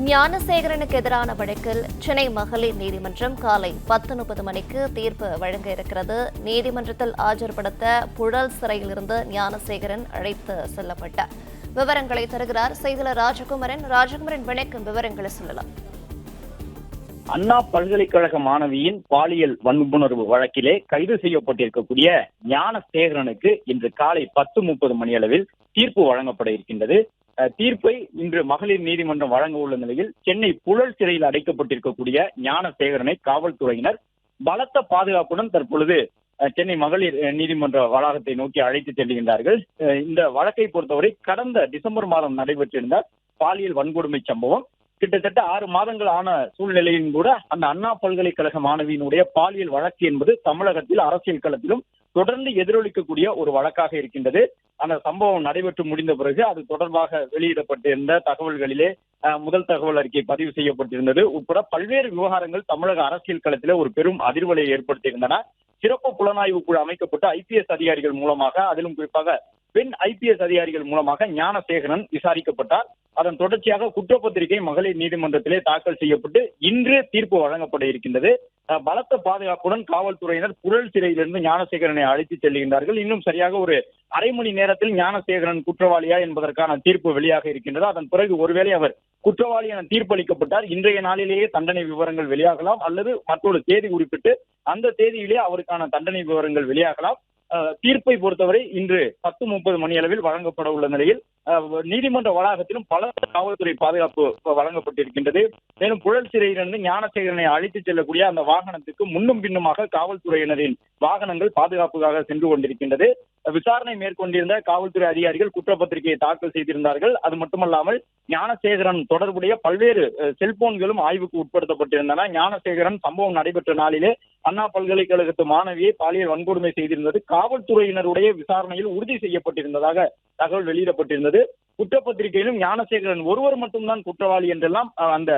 ஞானசேகரனுக்கு எதிரான வழக்கில் சென்னை மகளிர் நீதிமன்றம் காலை 10:30 மணிக்கு தீர்ப்பு வழங்க இருக்கிறது. நீதிமன்றத்தில் ஆஜர்படுத்த புழல் சிறையிலிருந்து ஞானசேகரன் அழைத்து செல்லப்பட்டார். விவரங்களை தருகிறார் செய்தியாளர் ராஜகுமரன். வணக்கம், விவரங்களை சொல்லலாம். அண்ணா பல்கலைக்கழக மாணவியின் பாலியல் வன்புணர்வு வழக்கிலே கைது செய்யப்பட்டிருக்கக்கூடிய ஞானசேகரனுக்கு இன்று காலை 10:30 மணியளவில் தீர்ப்பு வழங்கப்பட இருக்கின்றது. தீர்ப்பை இன்று மகளிர் நீதிமன்றம் வழங்க உள்ள நிலையில் சென்னை புழல் சிறையில் அடைக்கப்பட்டிருக்கக்கூடிய ஞானசேகரனை காவல்துறையினர் பலத்த பாதுகாப்புடன் தற்பொழுது சென்னை மகளிர் நீதிமன்ற வளாகத்தை நோக்கி அழைத்து செல்கின்றார்கள். இந்த வழக்கை பொறுத்தவரை கடந்த டிசம்பர் மாதம் நடைபெற்றிருந்த பாலியல் வன்கொடுமை சம்பவம் கிட்டத்தட்ட 6 மாதங்கள் ஆன சூழ்நிலையும் கூட அந்த அண்ணா பல்கலைக்கழக மாணவியினுடைய பாலியல் வழக்கு என்பது தமிழகத்தில் அரசியல் களத்திலும் தொடர்ந்து எதிரொலிக்கக்கூடிய ஒரு வழக்காக இருக்கின்றது. அந்த சம்பவம் நடைபெற்று முடிந்த பிறகு அது தொடர்பாக வெளியிடப்பட்டிருந்த தகவல்களிலே முதல் தகவல் அறிக்கை பதிவு செய்யப்பட்டிருந்தது உட்பட பல்வேறு விவகாரங்கள் தமிழக அரசியல் களத்திலே ஒரு பெரும் அதிர்வலையை ஏற்படுத்தியிருந்தன. சிறப்பு புலனாய்வு குழு அமைக்கப்பட்டு ஐபிஎஸ் அதிகாரிகள் மூலமாக, அதிலும் குறிப்பாக பெண் ஐபிஎஸ் அதிகாரிகள் மூலமாக ஞானசேகரன் விசாரிக்கப்பட்டார். அதன் தொடர்ச்சியாக குற்றப்பத்திரிகை மகளிர் நீதிமன்றத்திலே தாக்கல் செய்யப்பட்டு இன்று தீர்ப்பு வழங்கப்பட இருக்கின்றது. பலத்த பாதுகாப்புடன் காவல்துறையினர் புழல் சிறையிலிருந்து ஞானசேகரனை அழைத்து செல்கின்றார்கள். இன்னும் சரியாக ஒரு அரை மணி நேரத்தில் ஞானசேகரன் குற்றவாளியா என்பதற்கான தீர்ப்பு வெளியாக இருக்கின்றது. அதன் பிறகு ஒருவேளை அவர் குற்றவாளி என தீர்ப்பளிக்கப்பட்டார், இன்றைய நாளிலேயே தண்டனை விவரங்கள் வெளியாகலாம், அல்லது மற்றொரு தேதி குறிப்பிட்டு அந்த தேதியிலே அவருக்கான தண்டனை விவரங்கள் வெளியாகலாம். தீர்ப்பை பொறுத்தவரை இன்று 10:30 மணி அளவில் வழங்கப்பட உள்ள நிலையில் நீதிமன்ற வளாகத்திலும் பல காவல்துறை பாதுகாப்பு வழங்கப்பட்டிருக்கின்றது. மேலும் புழல் சிறையிலிருந்து ஞானசேகரனை அழைத்து செல்லக்கூடிய அந்த வாகனத்துக்கு முன்னும் பின்னுமாக காவல்துறையினரின் வாகனங்கள் பாதுகாப்புக்காக சென்று கொண்டிருக்கின்றது. விசாரணை மேற்கொண்டிருந்த காவல்துறை அதிகாரிகள் குற்றப்பத்திரிகையை தாக்கல் செய்திருந்தார்கள். அது மட்டுமல்லாமல் ஞானசேகரன் தொடர்புடைய பல்வேறு செல்போன்களும் ஆய்வுக்கு உட்படுத்தப்பட்டிருந்தன. ஞானசேகரன் சம்பவம் நடைபெற்ற நாளிலே அண்ணா பல்கலைக்கழகத்து மாணவியை பாலியல் வன்கொடுமை செய்திருந்தது காவல்துறையினருடைய விசாரணையில் உறுதி செய்யப்பட்டிருந்ததாக தகவல் வெளியிடப்பட்டிருந்தது. குற்றப்பத்திரிகையிலும் ஞானசேகரன் ஒருவர் மட்டும்தான் குற்றவாளி என்றெல்லாம் அந்த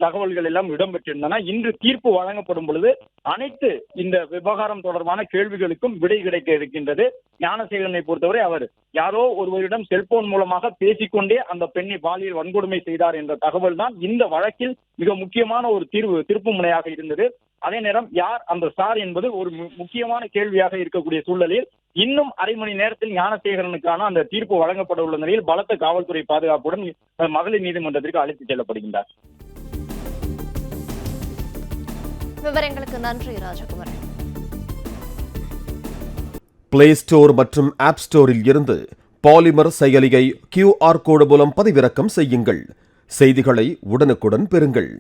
தகவல்கள் எல்லாம் இடம்பெற்றிருந்தன. இன்று தீர்ப்பு வழங்கப்படும் பொழுது அனைத்து இந்த விவகாரம் தொடர்பான கேள்விகளுக்கும் விடை கிடைக்க இருக்கின்றது. ஞானசேகரனை பொறுத்தவரை அவர் யாரோ ஒருவரிடம் செல்போன் மூலமாக பேசிக்கொண்டே அந்த பெண்ணை பாலியல் வன்கொடுமை செய்தார் என்ற தகவல் தான் இந்த வழக்கில் மிக முக்கியமான ஒரு திருப்பு முனையாக இருந்தது. அதே நேரம் யார் அந்த சார் என்பது ஒரு முக்கியமான கேள்வியாக இருக்கக்கூடிய சூழலில் இன்னும் அரை மணி நேரத்தில் ஞானசேகரனுக்கான அந்த தீர்ப்பு வழங்கப்பட உள்ள நிலையில் பலத்த காவல்துறை பாதுகாப்புடன் மகளிர் நீதிமன்றத்திற்கு அழைத்துச் செல்லப்படுகின்றார். விவரங்களுக்கு நன்றி ராஜகுமரன். பிளே ஸ்டோர் மற்றும் ஆப் ஸ்டோரில் இருந்து பாலிமர் செயலியை QR கோடு மூலம் பதிவிறக்கம் செய்யுங்கள். செய்திகளை உடனுக்குடன் பெறுங்கள்.